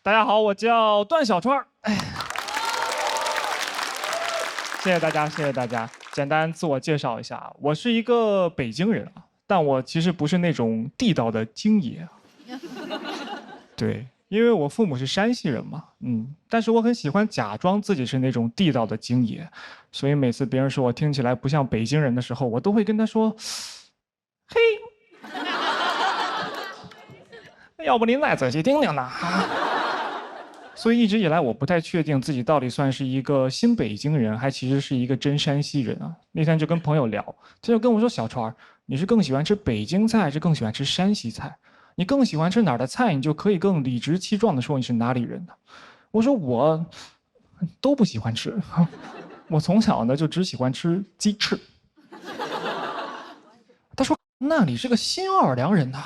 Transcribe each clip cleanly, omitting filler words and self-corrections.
大家好，我叫段小川。哎，谢谢大家，谢谢大家。简单自我介绍一下，我是一个北京人啊，但我其实不是那种地道的京爷。对，因为我父母是山西人嘛，但是我很喜欢假装自己是那种地道的京爷，所以每次别人说我听起来不像北京人的时候，我都会跟他说：“嘿，要不您再仔细听听呢？”所以一直以来，我不太确定自己到底算是一个新北京人，还其实是一个真山西人啊。那天就跟朋友聊，他就跟我说：“小川，你是更喜欢吃北京菜，还是更喜欢吃山西菜？你更喜欢吃哪儿的菜，你就可以更理直气壮地说你是哪里人的。”我说我都不喜欢吃，我从小呢就只喜欢吃鸡翅。他说：“那你是个新奥尔良人呐。”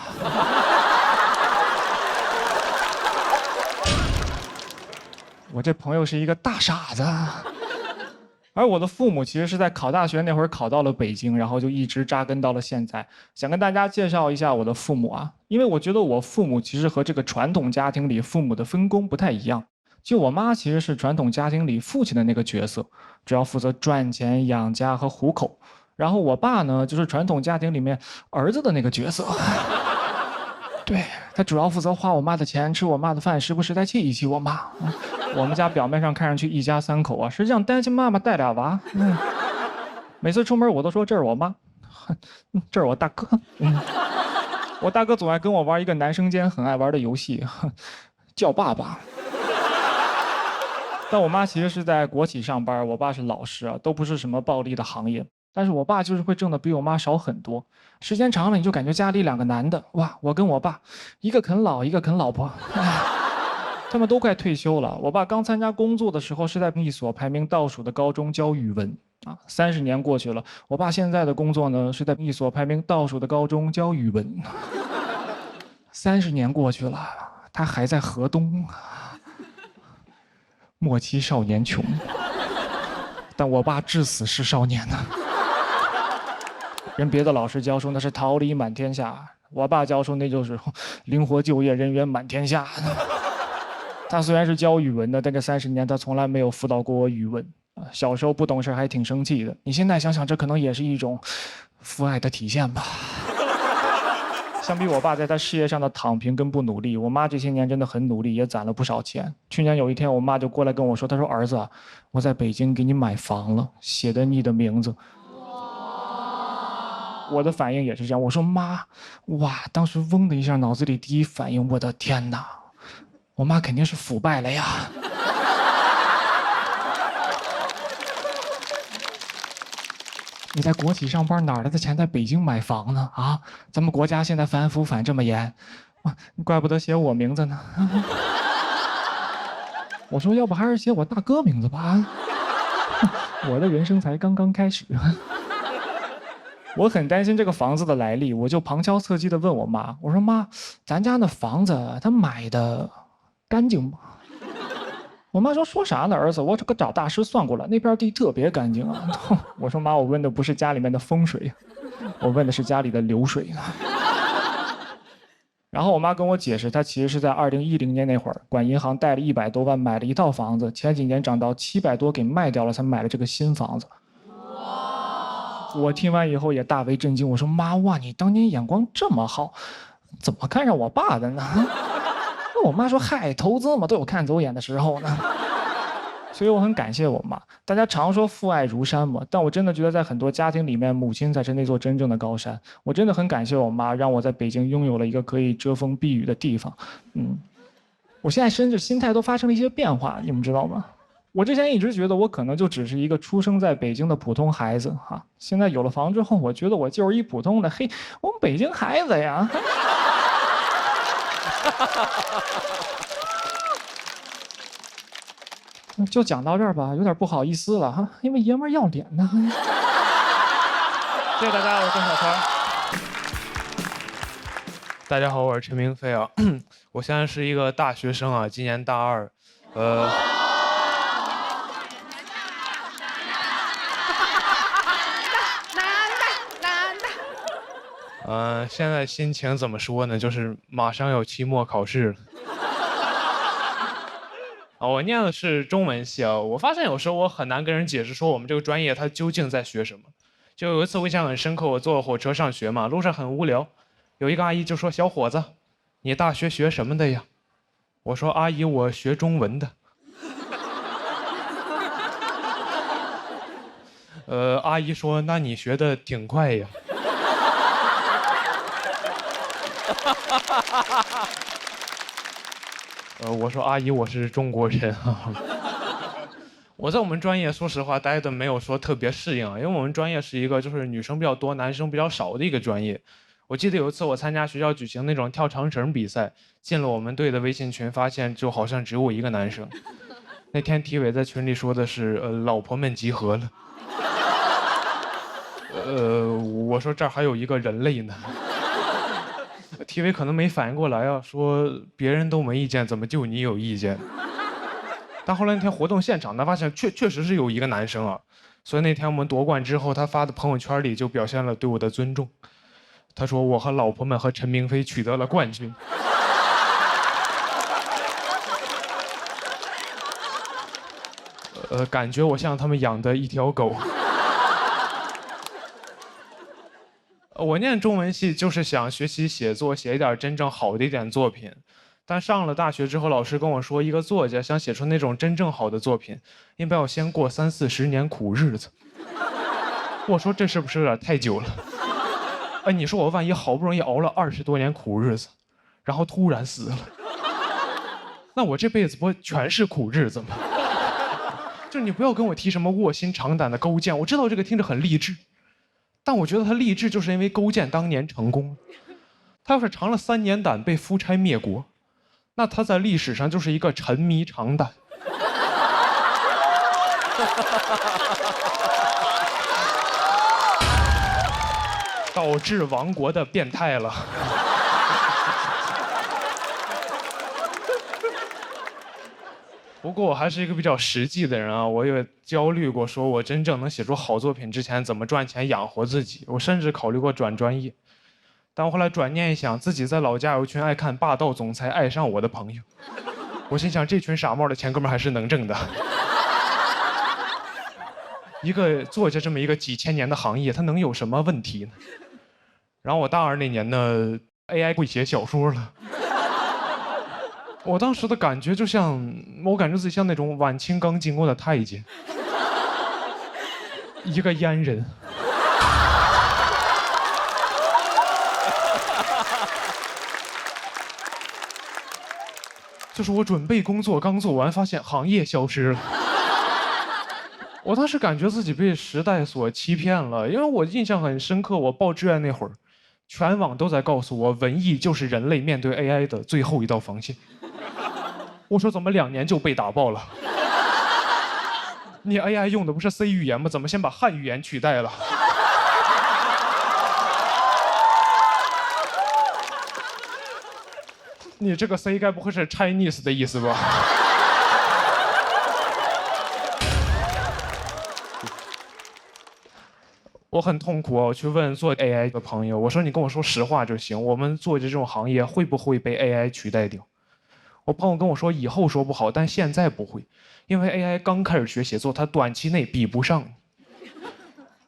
我这朋友是一个大傻子，而我的父母其实是在考大学那会儿考到了北京，然后就一直扎根到了现在。想跟大家介绍一下我的父母啊，因为我觉得我父母其实和这个传统家庭里父母的分工不太一样。就我妈其实是传统家庭里父亲的那个角色，主要负责赚钱养家和糊口，然后我爸呢就是传统家庭里面儿子的那个角色。对，他主要负责花我妈的钱，吃我妈的饭，时不时再气一气我妈。我们家表面上看上去一家三口啊，实际上担心妈妈带俩娃。每次出门我都说这是我妈，这是我大哥。我大哥总爱跟我玩一个男生间很爱玩的游戏，叫爸爸。但我妈其实是在国企上班，我爸是老师啊，都不是什么暴利的行业。但是我爸就是会挣的比我妈少很多，时间长了你就感觉家里两个男的，哇，我跟我爸，一个啃老，一个啃老婆，他们都快退休了。我爸刚参加工作的时候是在一所排名倒数的高中教语文啊，30年过去了，我爸现在的工作呢是在一所排名倒数的高中教语文。30年过去了，他还在河东，莫欺少年穷。但我爸至死是少年呢。人别的老师教书那是桃李满天下，我爸教书那就是灵活就业，人员满天下。他虽然是教语文的，但这30年他从来没有辅导过我语文。小时候不懂事还挺生气的，你现在想想，这可能也是一种父爱的体现吧。相比我爸在他事业上的躺平跟不努力，我妈这些年真的很努力，也攒了不少钱。去年有一天，我妈就过来跟我说，她说：“儿子，我在北京给你买房了，写的你的名字。”我的反应也是这样，我说妈，哇！当时嗡的一下，脑子里第一反应，我的天哪，我妈肯定是腐败了呀。你在国企上班，哪来的钱在北京买房呢？啊，咱们国家现在反腐反这么严，哇，怪不得写我名字呢。我说，要不还是写我大哥名字吧？我的人生才刚刚开始。我很担心这个房子的来历，我就旁敲侧击地问我妈，我说妈，咱家那房子他买的干净吗？我妈说啥呢，儿子，我这个找大师算过了，那片地特别干净啊。我说妈，我问的不是家里面的风水，我问的是家里的流水。然后我妈跟我解释，她其实是在2010年那会儿，管银行贷了100多万买了一套房子，前几年涨到700多给卖掉了，才买了这个新房子。我听完以后也大为震惊，我说妈，哇，你当年眼光这么好，怎么看上我爸的呢？我妈说，嗨，投资嘛都有看走眼的时候呢。所以我很感谢我妈。大家常说父爱如山嘛，但我真的觉得在很多家庭里面，母亲才是那座真正的高山。我真的很感谢我妈，让我在北京拥有了一个可以遮风避雨的地方。我现在甚至心态都发生了一些变化，你们知道吗？我之前一直觉得我可能就只是一个出生在北京的普通孩子哈，现在有了房之后，我觉得我就是一普通的我们北京孩子呀。就讲到这儿吧，有点不好意思了哈，因为爷们儿要脸呢。谢谢大家，我是邓小川。大家好，我是陈明飞啊，我现在是一个大学生啊，今年大2，现在心情怎么说呢？就是马上要期末考试了。我念的是中文系啊。我发现有时候我很难跟人解释说我们这个专业它究竟在学什么。就有一次我印象很深刻，我坐火车上学嘛，路上很无聊，有一个阿姨就说：“小伙子，你大学学什么的呀？”我说：“阿姨，我学中文的。”阿姨说：“那你学的挺快呀。”我说：“阿姨，我是中国人啊。”我在我们专业，说实话待的没有说特别适应啊，因为我们专业是一个就是女生比较多、男生比较少的一个专业。我记得有一次我参加学校举行那种跳长绳比赛，进了我们队的微信群，发现就好像只有我一个男生。那天体委在群里说的是老婆们集合了。我说这儿还有一个人类呢。体委可能没反应过来啊，说别人都没意见，怎么就你有意见？但后来那天活动现场，他发现确实是有一个男生啊，所以那天我们夺冠之后，他发的朋友圈里就表现了对我的尊重。他说我和老婆们和陈明飞取得了冠军。感觉我像他们养的一条狗。我念中文系就是想学习写作，写一点真正好的一点作品。但上了大学之后，老师跟我说，一个作家想写出那种真正好的作品，应该要先过30-40年苦日子。我说这是不是有点太久了？哎，你说我万一好不容易熬了20多年苦日子，然后突然死了，那我这辈子不全是苦日子吗？就你不要跟我提什么卧薪尝胆的勾践，我知道这个听着很励志，但我觉得他励志就是因为勾践当年成功了。他要是尝了3年胆被夫差灭国，那他在历史上就是一个沉迷尝胆。导致亡国的变态了。不过我还是一个比较实际的人啊，我也焦虑过，说我真正能写出好作品之前怎么赚钱养活自己。我甚至考虑过转专业，但我后来转念一想，自己在老家有一群爱看霸道总裁爱上我的朋友，我心想这群傻帽的钱哥们还是能挣的。一个作家这么一个几千年的行业，它能有什么问题呢？然后我大2那年呢 ，AI 会写小说了。我当时的感觉就像，我感觉自己像那种晚清刚进宫的太监，一个阉人。就是我准备工作刚做完，发现行业消失了。我当时感觉自己被时代所欺骗了，因为我印象很深刻，我报志愿那会儿，全网都在告诉我，文艺就是人类面对 AI 的最后一道防线。我说怎么2年就被打爆了？你 AI 用的不是 C 语言吗？怎么先把汉语言取代了？你这个 C 该不会是 Chinese 的意思吧？我很痛苦啊！我去问做 AI 的朋友，我说你跟我说实话就行，我们做这种行业会不会被 AI 取代掉？我朋友跟我说以后说不好，但现在不会，因为 AI 刚开始学写作，它短期内比不上你。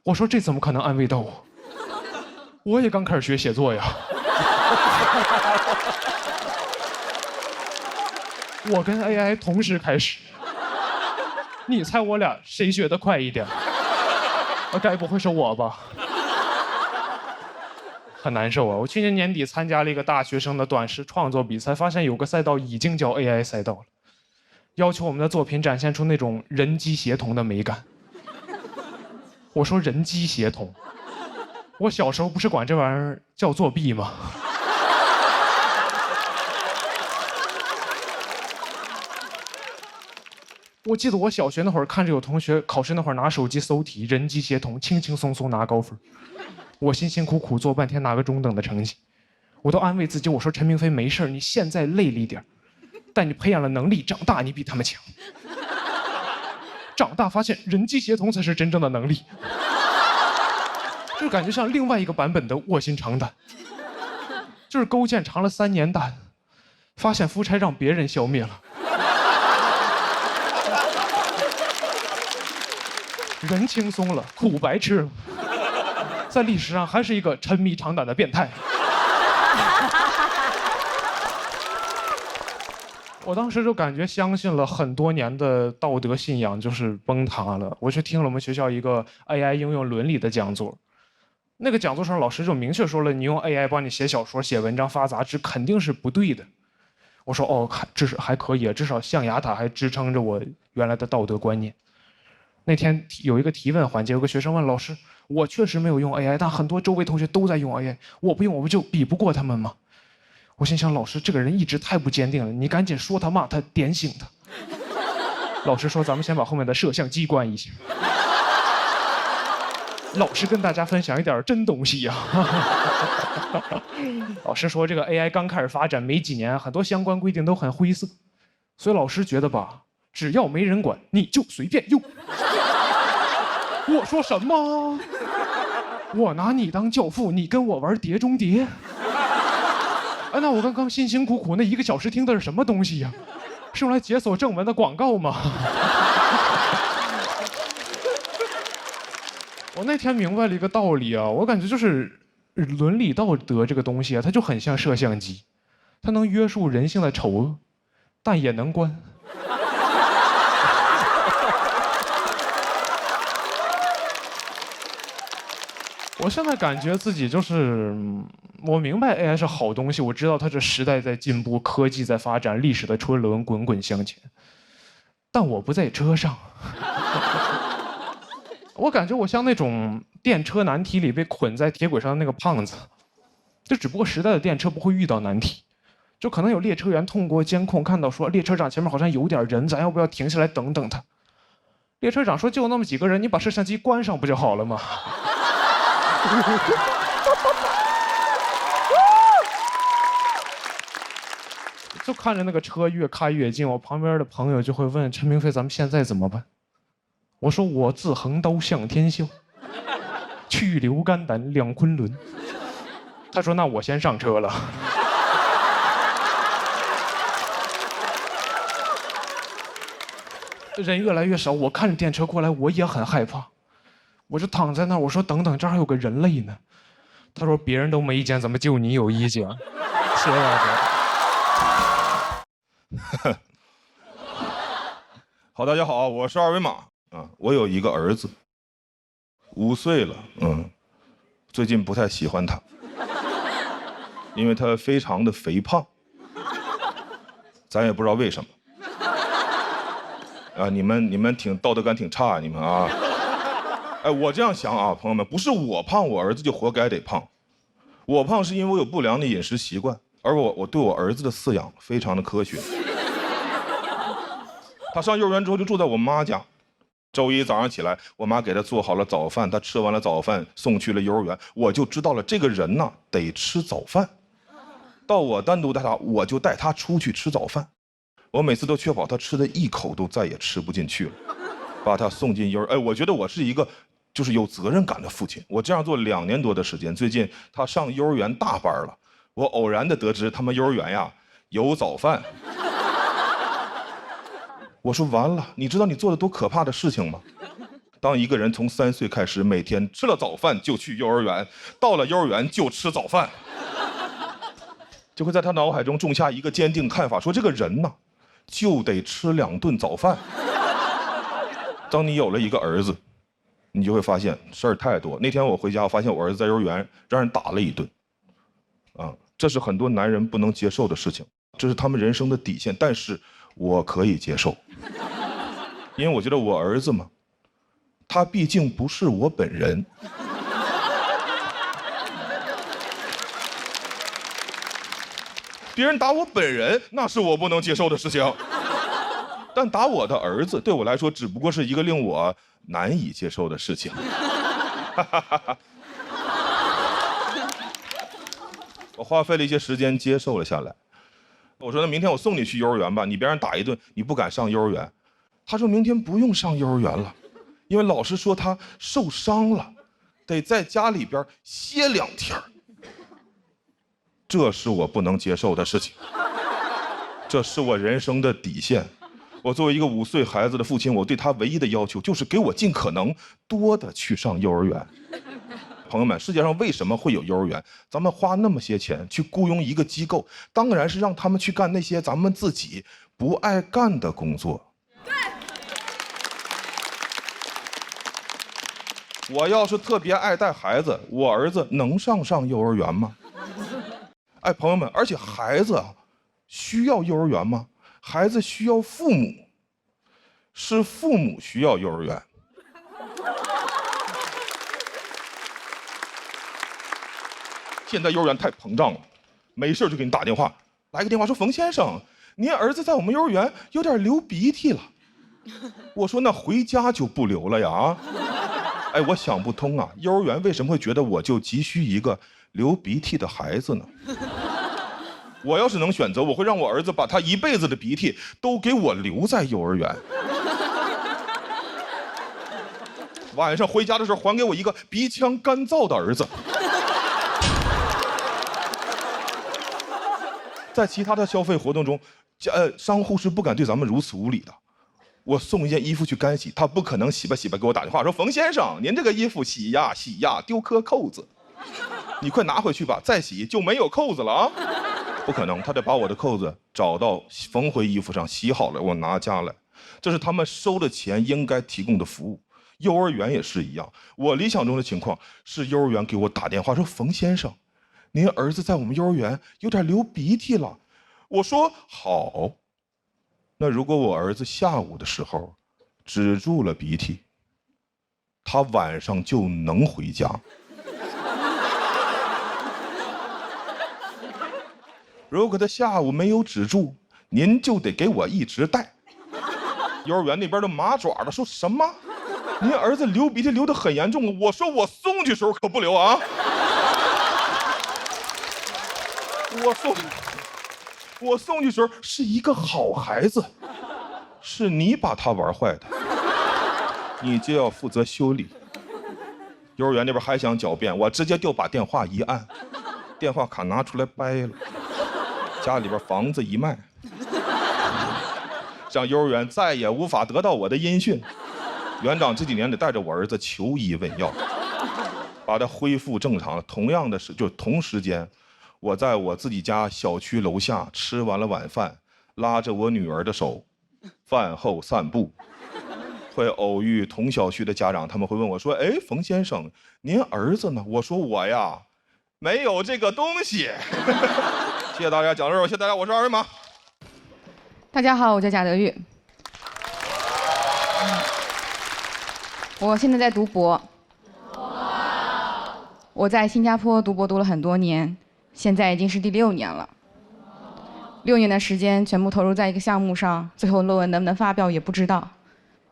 我说这怎么可能安慰到我？我也刚开始学写作呀。我跟 AI 同时开始，你猜我俩谁学得快一点？该不会是我吧？很难受啊！我去年年底参加了一个大学生的短诗创作比赛，发现有个赛道已经叫 AI 赛道了，要求我们的作品展现出那种人机协同的美感。我说人机协同，我小时候不是管这玩意儿叫作弊吗？我记得我小学那会儿看着有同学考试那会儿拿手机搜题，人机协同，轻轻松松拿高分。我辛辛苦苦做半天拿个中等的成绩，我都安慰自己，我说陈明飞没事，你现在累了一点，但你培养了能力，长大你比他们强。长大发现人机协同才是真正的能力，就感觉像另外一个版本的卧薪尝胆，就是勾践尝了3年胆，发现夫差让别人消灭了。人轻松了，苦白吃了，在历史上还是一个沉迷长胆的变态。我当时就感觉相信了很多年的道德信仰就是崩塌了。我去听了我们学校一个 AI 应用伦理的讲座，那个讲座上老师就明确说了，你用 AI 帮你写小说、写文章、发杂志肯定是不对的。我说哦，至少还可以，至少象牙塔还支撑着我原来的道德观念。那天有一个提问环节，有个学生问老师：“我确实没有用 AI， 但很多周围同学都在用 AI， 我不用，我不就比不过他们吗？”我心想，老师这个人一直太不坚定了，你赶紧说他骂他，点醒他。老师说：“咱们先把后面的摄像机关一下。”老师跟大家分享一点真东西呀。老师说，这个 AI 刚开始发展没几年，很多相关规定都很灰色，所以老师觉得吧，只要没人管，你就随便用。我说什么？我拿你当教父，你跟我玩碟中谍？哎，那我刚刚辛辛苦苦那1个小时听的是什么东西呀？是用来解锁正文的广告吗？我那天明白了一个道理啊，我感觉就是伦理道德这个东西啊，它就很像摄像机，它能约束人性的丑恶，但也能关。我现在感觉自己就是，我明白 AI 是好东西，我知道它是时代在进步，科技在发展，历史的车轮滚滚向前，但我不在车上。我感觉我像那种电车难题里被捆在铁轨上的那个胖子，就只不过时代的电车不会遇到难题，就可能有列车员通过监控看到说列车长前面好像有点人，咱要不要停下来等等他？列车长说就那么几个人，你把摄像机关上不就好了吗？就看着那个车越开越近，我旁边的朋友就会问陈明飞：“咱们现在怎么办？”我说：“我自横刀向天笑，去留肝胆两昆仑。”他说：“那我先上车了。”人越来越少，我看着电车过来，我也很害怕。我就躺在那儿，我说：“等等，这儿还有个人类呢。”他说：“别人都没意见，怎么就你有意见？”谢谢大家。好，大家好，我是二维码啊。我有一个儿子，5岁了，最近不太喜欢他，因为他非常的肥胖，咱也不知道为什么。啊，你们挺道德感挺差，你们啊。哎，我这样想啊，朋友们，不是我胖，我儿子就活该得胖。我胖是因为我有不良的饮食习惯，而我对我儿子的饲养非常的科学。他上幼儿园之后就住在我妈家，周一早上起来，我妈给他做好了早饭，他吃完了早饭送去了幼儿园，我就知道了这个人呐得吃早饭。到我单独带他，我就带他出去吃早饭，我每次都确保他吃的一口都再也吃不进去了，把他送进幼儿。哎，我觉得我是一个就是有责任感的父亲。我这样做2年多的时间，最近他上幼儿园大班了，我偶然的得知他们幼儿园呀有早饭。我说完了，你知道你做的多可怕的事情吗？当一个人从3岁开始，每天吃了早饭就去幼儿园，到了幼儿园就吃早饭，就会在他脑海中种下一个坚定看法，说这个人呢就得吃2顿早饭。当你有了一个儿子，你就会发现事儿太多。那天我回家，我发现我儿子在幼儿园让人打了一顿，啊，这是很多男人不能接受的事情，这是他们人生的底线，但是我可以接受，因为我觉得我儿子嘛，他毕竟不是我本人。别人打我本人，那是我不能接受的事情。但打我的儿子，对我来说只不过是一个令我难以接受的事情。我花费了一些时间接受了下来。我说那明天我送你去幼儿园吧，你别让人打一顿，你不敢上幼儿园。他说明天不用上幼儿园了，因为老师说他受伤了，得在家里边歇2天。这是我不能接受的事情，这是我人生的底线。我作为一个5岁孩子的父亲，我对他唯一的要求就是给我尽可能多的去上幼儿园。朋友们，世界上为什么会有幼儿园？咱们花那么些钱去雇佣一个机构，当然是让他们去干那些咱们自己不爱干的工作。我要是特别爱带孩子，我儿子能上幼儿园吗？哎，朋友们，而且孩子啊，需要幼儿园吗？孩子需要父母，是父母需要幼儿园。现在幼儿园太膨胀了，没事就给你打电话，来个电话说冯先生，您儿子在我们幼儿园有点流鼻涕了。我说那回家就不流了呀啊！哎，我想不通啊，幼儿园为什么会觉得我就急需一个流鼻涕的孩子呢？我要是能选择，我会让我儿子把他一辈子的鼻涕都给我留在幼儿园。晚上回家的时候，还给我一个鼻腔干燥的儿子。在其他的消费活动中，商户是不敢对咱们如此无礼的。我送一件衣服去干洗，他不可能洗吧洗吧给我打电话说冯先生，您这个衣服洗呀洗呀丢颗扣子，你快拿回去吧，再洗就没有扣子了啊！不可能，他得把我的扣子找到缝回衣服上，洗好了我拿家来，这是他们收的钱应该提供的服务。幼儿园也是一样，我理想中的情况是幼儿园给我打电话说冯先生，您儿子在我们幼儿园有点流鼻涕了。我说好，那如果我儿子下午的时候止住了鼻涕，他晚上就能回家。如果他下午没有止住，您就得给我一直带。幼儿园那边都麻爪了，说什么？您儿子流鼻涕流得很严重，我说我送去时候可不流啊。我送去时候是一个好孩子，是你把他玩坏的，你就要负责修理。幼儿园那边还想狡辩，我直接就把电话一按，电话卡拿出来掰了，家里边房子一卖，让幼儿园再也无法得到我的音讯。园长这几年得带着我儿子求医问药，把他恢复正常了。同样的就同时间，我在我自己家小区楼下吃完了晚饭，拉着我女儿的手，饭后散步，会偶遇同小区的家长，他们会问我说：“哎，冯先生，您儿子呢？”我说：“我呀，没有这个东西。”谢谢大家，讲到这儿，谢谢大家，我是二维码。大家好，我叫贾德玉，我现在在读博。我在新加坡读博读了很多年，现在已经是第6年了。6年的时间全部投入在一个项目上，最后论文能不能发表也不知道，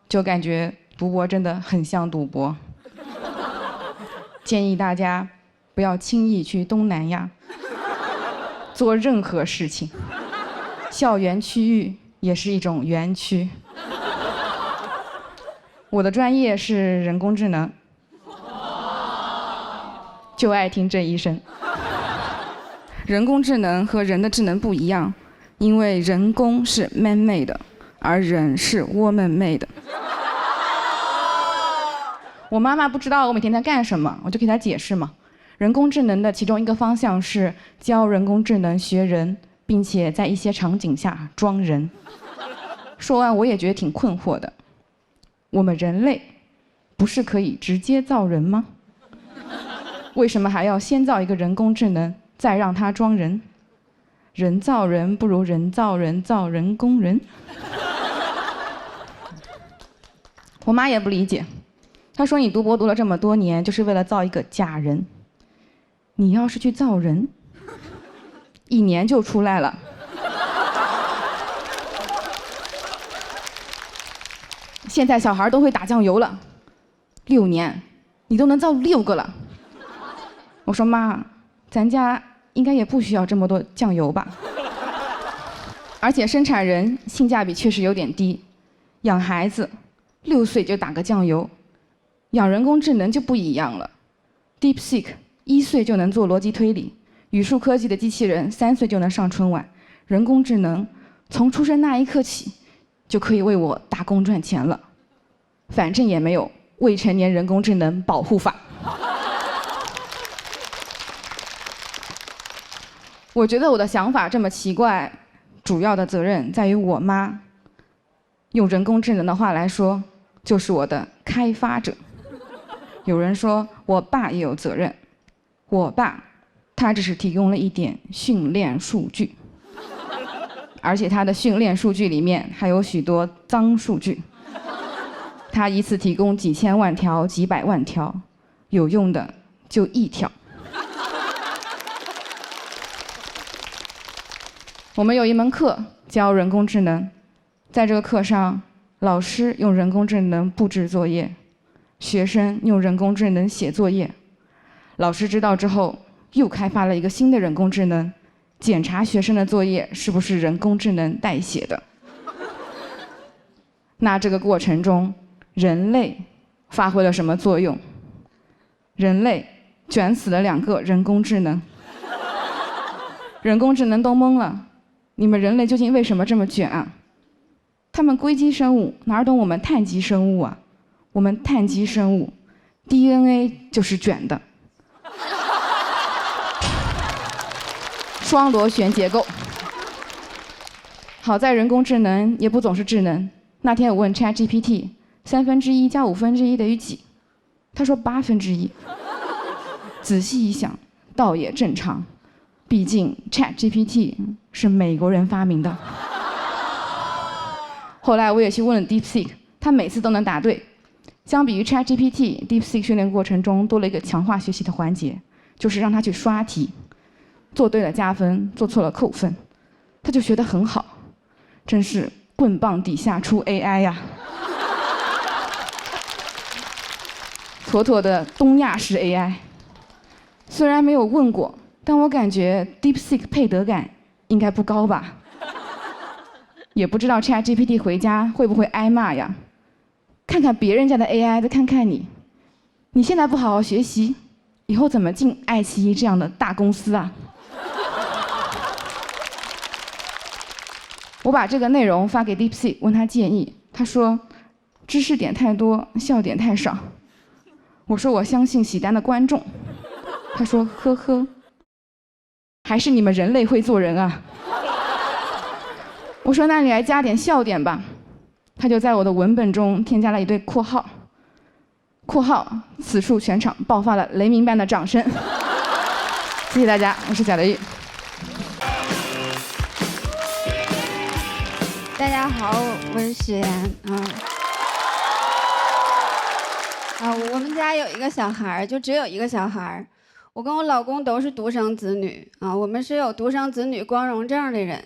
就感觉读博真的很像赌博。建议大家不要轻易去东南亚做任何事情，校园区域也是一种园区。我的专业是人工智能，就爱听这一声。人工智能和人的智能不一样，因为人工是 man made 的，而人是 woman made 的。我妈妈不知道我每天在干什么，我就给她解释嘛。人工智能的其中一个方向是教人工智能学人，并且在一些场景下装人。说完我也觉得挺困惑的，我们人类不是可以直接造人吗？为什么还要先造一个人工智能，再让它装人？人造人不如人造人造人工人。我妈也不理解，她说你读博读了这么多年，就是为了造一个假人。你要是去造人，1年就出来了。现在小孩都会打酱油了，6年你都能造6个了。我说妈，咱家应该也不需要这么多酱油吧？而且生产人性价比确实有点低，养孩子6岁就打个酱油，养人工智能就不一样了。DeepSeek 1岁就能做逻辑推理，语数科技的机器人3岁就能上春晚，人工智能从出生那一刻起就可以为我打工赚钱了，反正也没有未成年人工智能保护法。我觉得我的想法这么奇怪，主要的责任在于我妈。用人工智能的话来说，就是我的开发者。有人说我爸也有责任，我爸他只是提供了一点训练数据，而且他的训练数据里面还有许多脏数据。他一次提供几千万条、几百万条，有用的就1条。我们有一门课教人工智能，在这个课上，老师用人工智能布置作业，学生用人工智能写作业。老师知道之后，又开发了一个新的人工智能，检查学生的作业是不是人工智能代写的。那这个过程中，人类发挥了什么作用？人类卷死了2个人工智能，人工智能都懵了。你们人类究竟为什么这么卷啊？他们硅基生物哪懂我们碳基生物啊？我们碳基生物 DNA 就是卷的，双螺旋结构。好在人工智能也不总是智能。那天我问 ChatGPT，1/3加1/5等于几？他说1/8。仔细一想，倒也正常。毕竟 ChatGPT 是美国人发明的。后来我也去问了 DeepSeek， 他每次都能答对。相比于 ChatGPT，DeepSeek 训练过程中多了一个强化学习的环节，就是让他去刷题，做对了加分，做错了扣分，他就学得很好。真是棍棒底下出 AI 呀！妥妥的东亚式 AI。虽然没有问过，但我感觉 DeepSeek 配得感应该不高吧。也不知道 ChatGPT 回家会不会挨骂呀？看看别人家的 AI， 再看看你，你现在不好好学习，以后怎么进爱奇艺这样的大公司啊？我把这个内容发给 DeepSeek， 问他建议，他说知识点太多，笑点太少。我说我相信喜丹的观众，他说呵呵，还是你们人类会做人啊。我说那你来加点笑点吧，他就在我的文本中添加了一对括号，括号此处全场爆发了雷鸣般的掌声。谢谢大家，我是贾德玉。大家好，我是史岩我们家有一个小孩，就只有一个小孩。我跟我老公都是独生子女我们是有独生子女光荣证的人。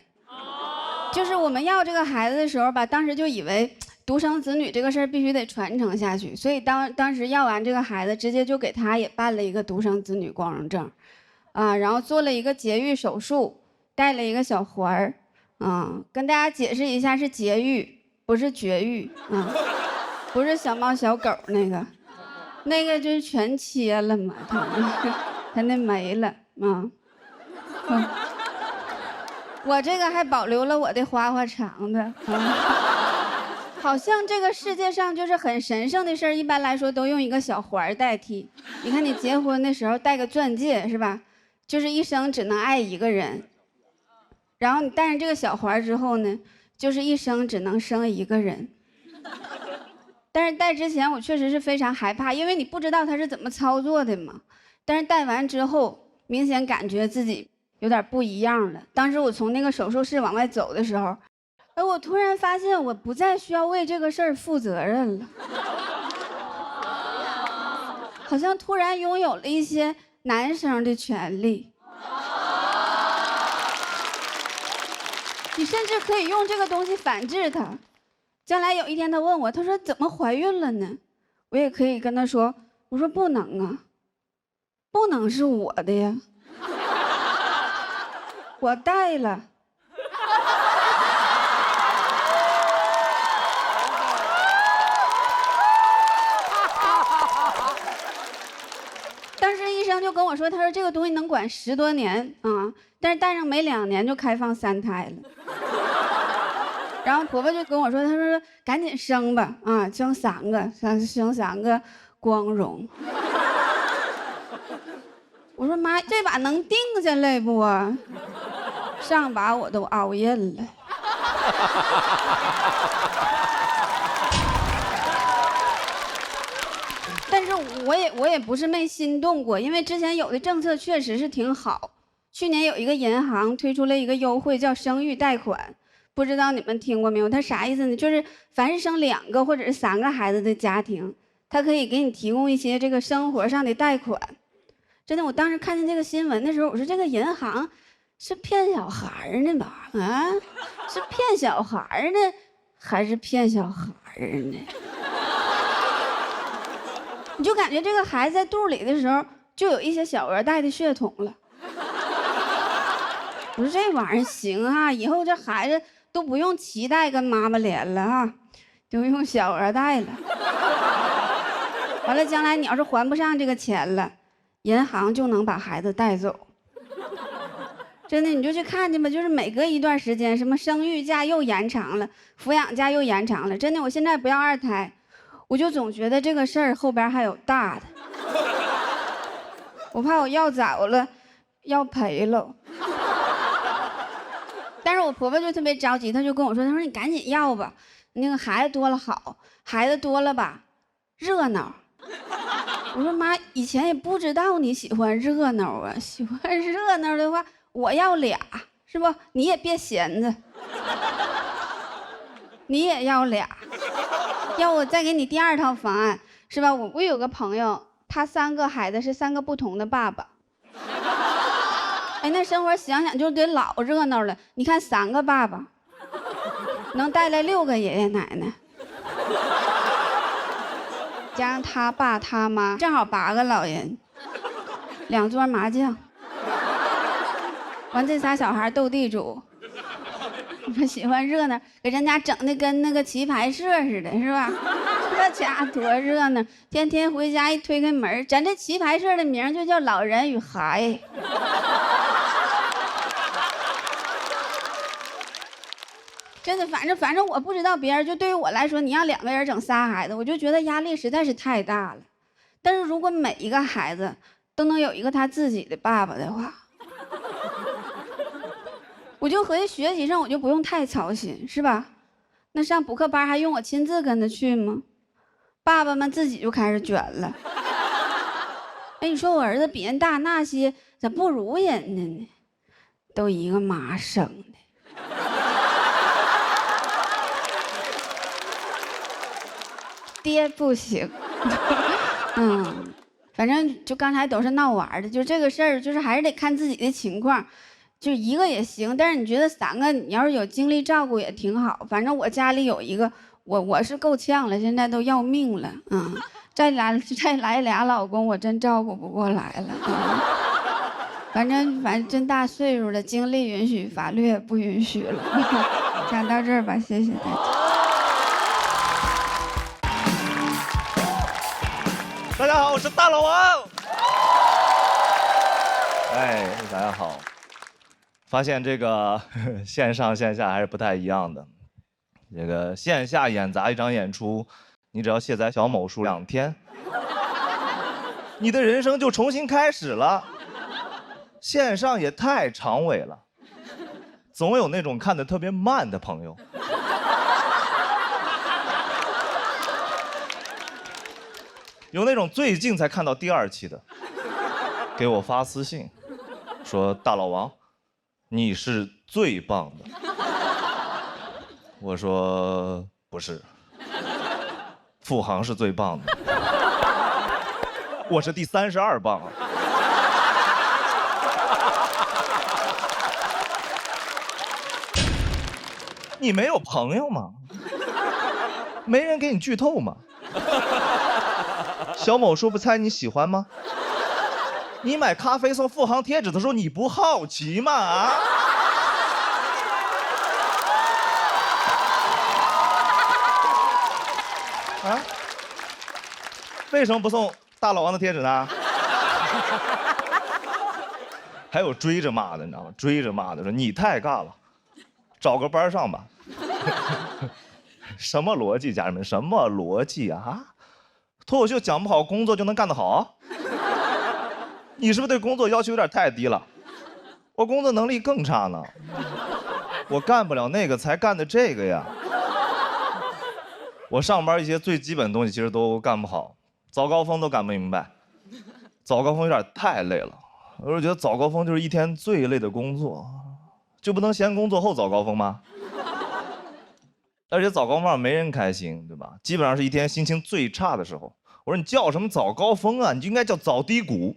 就是我们要这个孩子的时候吧，当时就以为独生子女这个事儿必须得传承下去，所以当时要完这个孩子，直接就给他也办了一个独生子女光荣证，然后做了一个节育手术，带了一个小环儿，跟大家解释一下是节育，不是绝育，不是小猫小狗那个就是全切了嘛，他那没了我这个还保留了我的花花肠子好像这个世界上就是很神圣的事儿，一般来说都用一个小环代替。你看你结婚的时候戴个钻戒是吧？就是一生只能爱一个人。然后你戴上这个小环之后呢，就是一生只能生一个人。但是戴之前我确实是非常害怕，因为你不知道它是怎么操作的嘛。但是戴完之后，明显感觉自己有点不一样了。当时我从那个手术室往外走的时候，我突然发现我不再需要为这个事儿负责任了，好像突然拥有了一些男生的权利。你甚至可以用这个东西反制他。将来有一天他问我，他说怎么怀孕了呢？我也可以跟他说，我说不能啊，不能是我的呀，我带了。当时医生就跟我说，他说这个东西能管10多年但是戴上没2年就开放3胎了。然后婆婆就跟我说，她说赶紧生吧，啊，生3个，生3个光荣。我说妈，这把能定下来不啊？上把我都熬印了。但是我也不是没心动过，因为之前有的政策确实是挺好。去年有一个银行推出了一个优惠，叫生育贷款，不知道你们听过没有？它啥意思呢？就是凡是生2个或者是3个孩子的家庭，它可以给你提供一些这个生活上的贷款。真的，我当时看见这个新闻的时候，我说这个银行是骗小孩呢吧？啊，是骗小孩呢，还是骗小孩呢？你就感觉这个孩子在肚里的时候，就有一些小额贷的血统了。我说这玩意儿行啊，以后这孩子都不用脐带跟妈妈连了啊，都用小额贷了。完了，将来你要是还不上这个钱了，银行就能把孩子带走。真的，你就去看去吧，就是每隔一段时间，什么生育假又延长了，抚养假又延长了。真的，我现在不要2胎，我就总觉得这个事儿后边还有大的，我怕我要早了，要赔了。但是我婆婆就特别着急，她就跟我说，她说你赶紧要吧，那个孩子多了好，孩子多了吧，热闹。我说妈，以前也不知道你喜欢热闹啊，喜欢热闹的话，我要俩，是不？你也别闲着，你也要俩，要我再给你第2套方案，是吧？我有个朋友，他3个孩子是3个不同的爸爸。哎，那生活想想就得老热闹了。你看3个爸爸，能带来6个爷爷奶奶，加上他爸他妈，正好8个老人，2桌麻将，完这仨小孩斗地主。我喜欢热闹，给人家整的跟那个棋牌社似的，是吧？这家多热闹！天天回家一推开门，咱这棋牌社的名就叫老人与孩。真的，反正我不知道别人，就对于我来说，你让2个人整3孩子，我就觉得压力实在是太大了。但是如果每一个孩子都能有一个他自己的爸爸的话，我就合计学习上我就不用太操心，是吧？那上补课班还用我亲自跟着去吗？爸爸们自己就开始卷了。哎，你说我儿子比人大那些，咋不如人家呢？都一个妈生的。爹不行。反正就刚才都是闹玩的，就这个事儿，就是还是得看自己的情况。就1个也行，但是你觉得3个，你要是有精力照顾也挺好。反正我家里有1个，我是够呛了，现在都要命了。再来俩老公，我真照顾不过来了。反正真大岁数了，精力允许，法律也不允许了。讲到这儿吧，谢谢大家。大家好，我是大老王。哎，大家好。发现这个线上线下还是不太一样的。这个线下演砸一场演出，你只要卸载小某书2天，你的人生就重新开始了。线上也太长尾了，总有那种看得特别慢的朋友。有那种最近才看到第2期的，给我发私信，说大老王，你是最棒的。我说不是，付航是最棒的，我是第32棒啊。你没有朋友吗？没人给你剧透吗？小某说不猜你喜欢吗？你买咖啡送付航贴纸的时候，你不好奇吗？啊？啊？为什么不送大老王的贴纸呢？还有追着骂的，你知道吗？追着骂的说你太尬了，找个班上吧。什么逻辑，家人们？什么逻辑啊？脱口秀讲不好，工作就能干得好？你是不是对工作要求有点太低了？我工作能力更差呢，我干不了那个，才干的这个呀。我上班一些最基本的东西其实都干不好，早高峰都干不明白，早高峰有点太累了。我是觉得早高峰就是一天最累的工作，就不能先工作后早高峰吗？而且早高峰上没人开心，对吧？基本上是一天心情最差的时候。我说你叫什么早高峰啊？你就应该叫早低谷。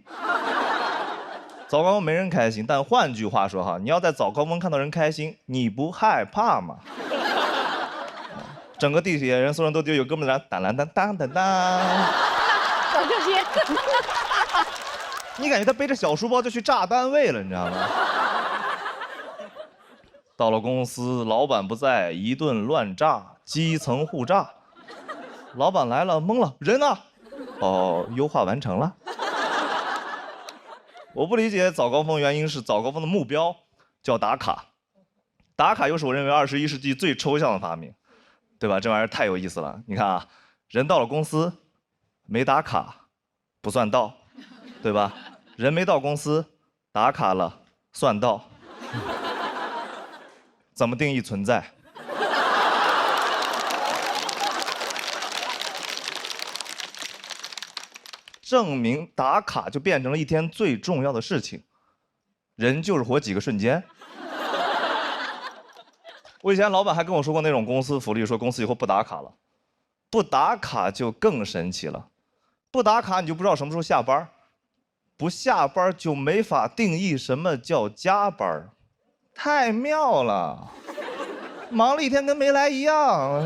早高峰没人开心，但换句话说哈，你要在早高峰看到人开心，你不害怕吗？整个地铁人，所有人都觉得有哥们儿来当啷当当当当。搞这些。你感觉他背着小书包就去炸单位了，你知道吗？到了公司，老板不在，一顿乱炸，基层互炸。老板来了，懵了，人呢？哦，优化完成了。我不理解早高峰原因是早高峰的目标叫打卡，打卡又是我认为21世纪最抽象的发明，对吧？这玩意儿太有意思了。你看啊，人到了公司没打卡不算到，对吧？人没到公司打卡了算到。怎么定义存在？证明打卡就变成了一天最重要的事情。人就是活几个瞬间。我以前老板还跟我说过那种公司福利，说公司以后不打卡了，不打卡就更神奇了。不打卡你就不知道什么时候下班，不下班就没法定义什么叫加班，太妙了。忙了一天跟没来一样。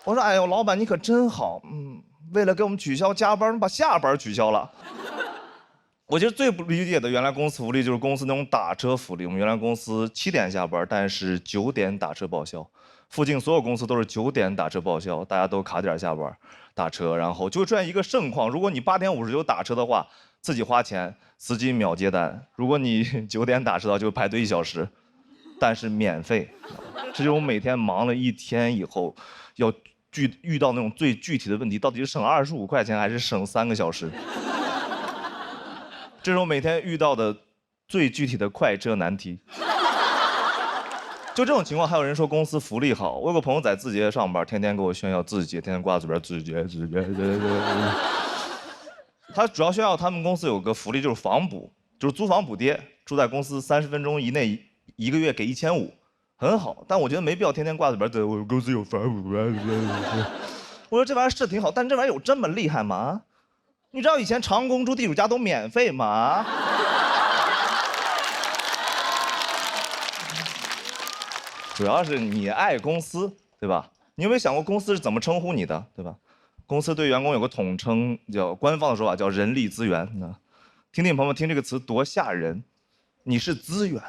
我说，哎呦，老板你可真好，为了给我们取消加班，把下班取消了。我其实最不理解的原来公司福利就是公司那种打车福利。我们原来公司7点下班，但是9点打车报销。附近所有公司都是9点打车报销，大家都卡点下班打车，然后就会出现一个盛况：如果你8点59打车的话，自己花钱，司机秒接单；如果你9点打车的话，就排队1小时，但是免费。这就是我每天忙了一天以后，要遇到那种最具体的问题，到底是省25块钱还是省3个小时？这是我每天遇到的最具体的快车难题。就这种情况，还有人说公司福利好。我有个朋友在字节上班，天天给我炫耀字节，天天挂嘴边字节。他主要炫耀他们公司有个福利，就是房补，就是租房补贴，住在公司30分钟以内，1个月给1500，很好。但我觉得没必要天天挂嘴边我公司有房补。我说这玩意儿是挺好，但这玩意儿有这么厉害吗？你知道以前长工住地主家都免费吗？主要是你爱公司，对吧？你有没有想过公司是怎么称呼你的，对吧？公司对员工有个统称，叫官方的说法叫人力资源。听听朋友们听这个词多吓人，你是资源，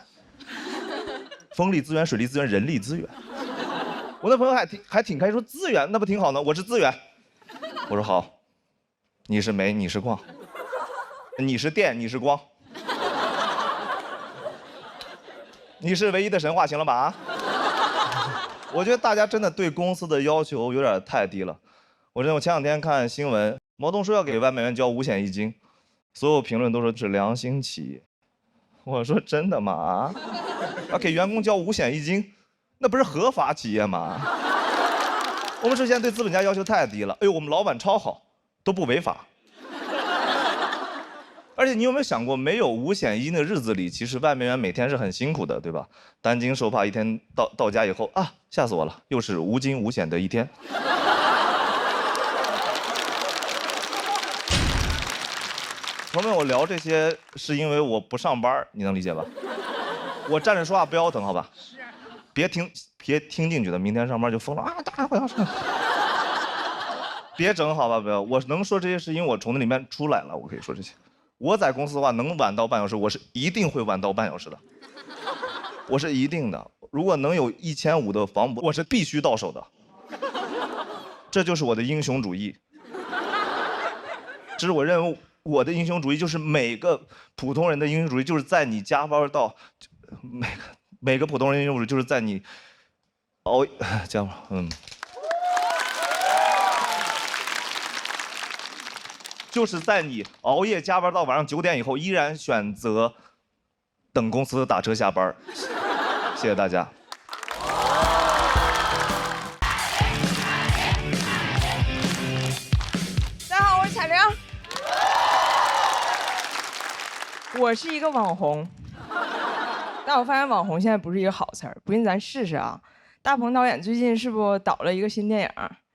风力资源、水利资源、人力资源。我那朋友还挺开心，说资源那不挺好呢？我是资源。我说好，你是煤，你是矿，你是电，你是光，你是唯一的神话，行了吧？我觉得大家真的对公司的要求有点太低了。我前两天看新闻，毛东说要给外卖员交5险1金，所有评论都说这是良心企业。我说真的吗？要给员工交5险1金，那不是合法企业吗？我们之前对资本家要求太低了。哎呦，我们老板超好，都不违法。而且你有没有想过，没有5险1金的日子里，其实外卖员每天是很辛苦的，对吧？担惊受怕，一天到家以后啊，吓死我了，又是无惊无险的一天。朋友们，我聊这些是因为我不上班，你能理解吧？我站着说话不腰疼，好吧？是。别听进去的，明天上班就疯了啊！大家我要上。别整好吧，不要。我能说这些是因为我从那里面出来了，我可以说这些。我在公司的话，能晚到半小时，我是一定会晚到半小时的，我是一定的。如果能有1500的房补，我是必须到手的。这就是我的英雄主义。这是我认为我的英雄主义，就是每个普通人的英雄主义，就是在你加班到每个普通人任务就是在你加吧，就是在你熬夜加班到晚上9点以后，依然选择等公司打车下班。谢谢大家。大家好，我是彩玲。我是一个网红，但我发现网红现在不是一个好词儿，不信咱试试啊。大鹏导演最近是不导了一个新电影，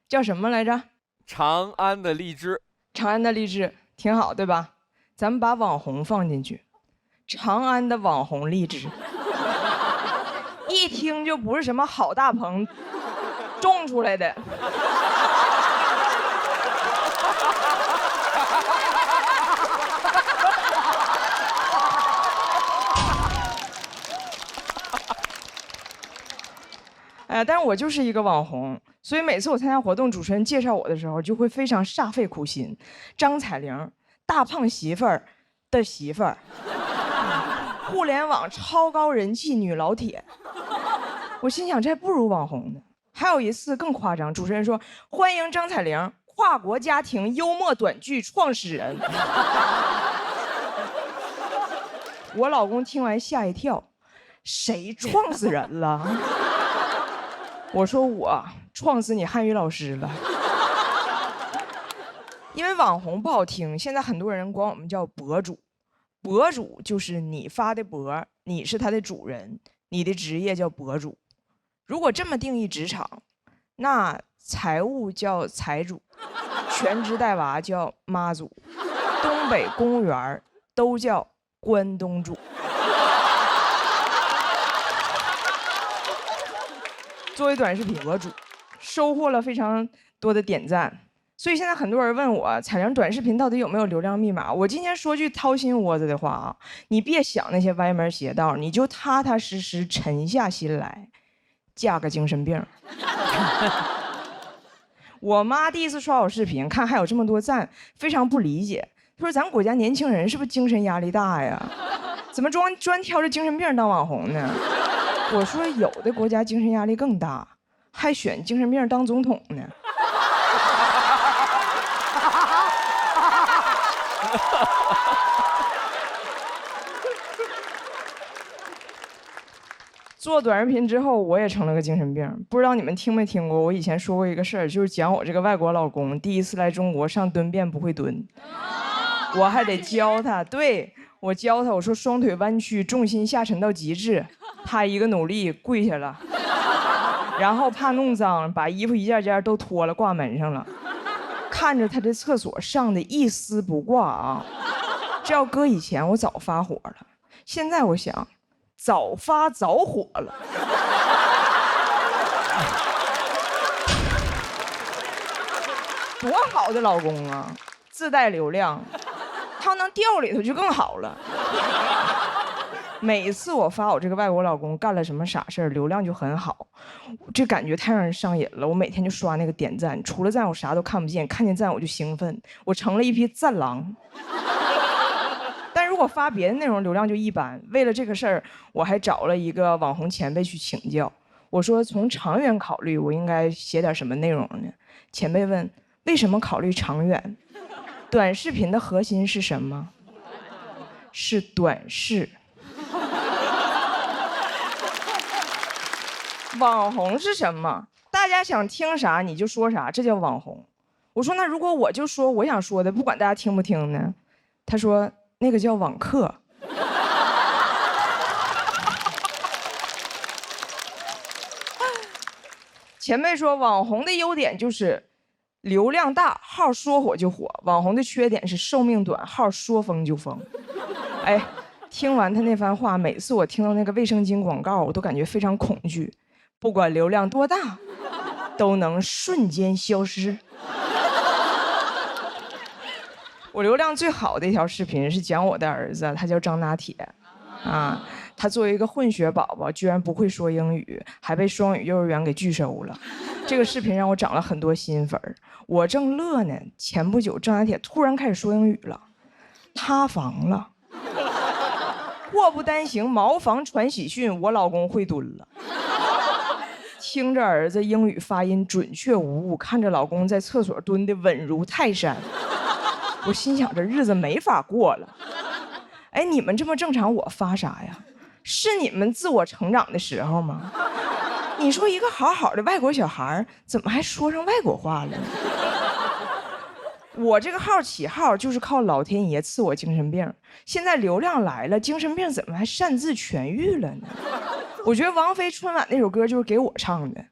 叫什么来着？长安的荔枝。长安的荔枝挺好，对吧？咱们把网红放进去，长安的网红荔枝，一听就不是什么好大棚种出来的。但是我就是一个网红，所以每次我参加活动，主持人介绍我的时候，就会非常煞费苦心。张彩玲，大胖媳妇儿的媳妇儿，互联网超高人气女老铁。我心想，这还不如网红呢。还有一次更夸张，主持人说：“欢迎张彩玲，跨国家庭幽默短剧创始人。”我老公听完吓一跳，谁撞死人了？我说我撞死你汉语老师了，因为网红不好听，现在很多人管我们叫博主。博主就是你发的博，你是他的主人，你的职业叫博主。如果这么定义职场，那财务叫财主，全职带娃叫妈祖，东北公务员都叫关东煮。作为短视频博主，收获了非常多的点赞，所以现在很多人问我，彩玲短视频到底有没有流量密码？我今天说句掏心窝子的话啊，你别想那些歪门邪道，你就踏踏实实沉下心来，嫁个精神病。我妈第一次刷我视频，看还有这么多赞，非常不理解，她说咱国家年轻人是不是精神压力大呀？怎么专挑着精神病当网红呢？我说有的国家精神压力更大，还选精神病当总统呢。做短视频之后，我也成了个精神病。不知道你们听没听过？我以前说过一个事儿，就是讲我这个外国老公第一次来中国上蹲便不会蹲，我还得教他。对，我教他，我说双腿弯曲，重心下沉到极致。他一个努力跪下了，然后怕弄脏，把衣服一件件都脱了挂门上了。看着他这厕所上的一丝不挂啊，这要搁以前我早发火了，现在我想早发早火了。多好的老公啊，自带流量，他要能掉里头就更好了。每次我发我这个外国老公干了什么傻事儿，流量就很好，这感觉太让人上瘾了。我每天就刷那个点赞，除了赞我啥都看不见，看见赞我就兴奋，我成了一匹赞狼。但如果发别的内容，流量就一般。为了这个事儿，我还找了一个网红前辈去请教。我说从长远考虑，我应该写点什么内容呢？前辈问：为什么考虑长远？短视频的核心是什么？是短视。网红是什么？大家想听啥你就说啥，这叫网红。我说那如果我就说我想说的，不管大家听不听呢？他说那个叫网课。前辈说网红的优点就是流量大，号说火就火；网红的缺点是寿命短，号说疯就疯。哎，听完他那番话，每次我听到那个卫生巾广告，我都感觉非常恐惧。不管流量多大，都能瞬间消失。我流量最好的一条视频是讲我的儿子，他叫张拿铁，啊，他作为一个混血宝宝，居然不会说英语，还被双语幼儿园给拒收了。这个视频让我涨了很多新粉儿。我正乐呢，前不久张拿铁突然开始说英语了，塌房了。祸不单行，茅房传喜讯，我老公会蹲了。听着儿子英语发音准确无误，看着老公在厕所蹲得稳如泰山，我心想这日子没法过了。哎，你们这么正常，我发啥呀？是你们自我成长的时候吗？你说一个好好的外国小孩，怎么还说上外国话了呢？我这个号起号就是靠老天爷赐我精神病，现在流量来了，精神病怎么还擅自痊愈了呢？我觉得王菲春晚那首歌就是给我唱的，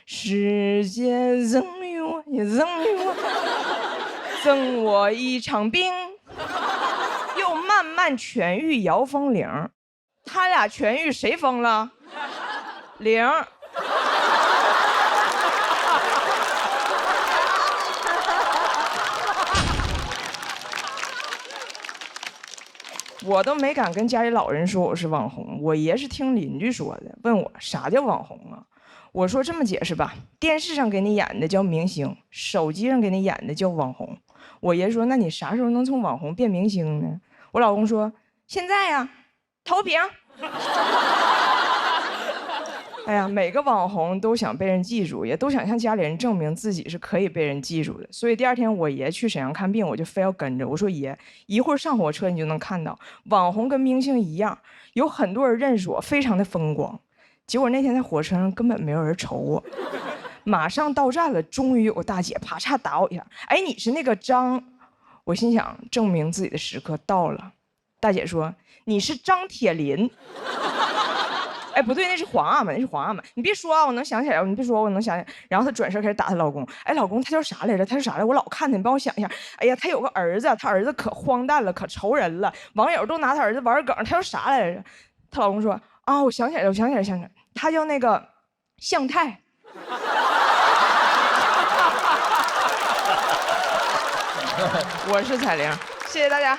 世界赠予我，也赠予我，赠我一场病，又慢慢痊愈姚风铃，他俩痊愈谁疯了？铃。我都没敢跟家里老人说我是网红，我爷是听邻居说的，问我啥叫网红啊？我说这么解释吧，电视上给你演的叫明星，手机上给你演的叫网红。我爷说，那你啥时候能从网红变明星呢？我老公说，现在呀，投屏。哎呀，每个网红都想被人记住，也都想向家里人证明自己是可以被人记住的。所以第二天我爷去沈阳看病，我就非要跟着。我说爷，一会儿上火车你就能看到，网红跟明星一样，有很多人认识我，非常的风光。结果那天在火车上根本没有人瞅我，马上到站了，终于有个大姐啪嚓打我一下，哎，你是那个张？我心想，证明自己的时刻到了。大姐说，你是张铁林。哎，不对，那是皇阿玛，那是皇阿玛。你别说啊，我能想起来，你别说，我能想起来。然后她转身开始打她老公。哎，老公，他叫啥来着？他叫啥来着？我老看他，你帮我想一下。哎呀，他有个儿子，他儿子可荒诞了，可愁人了。网友都拿他儿子玩梗，他叫啥来着？她老公说啊，我想起来了，想起来，他叫那个向太。我是彩玲，谢谢大家。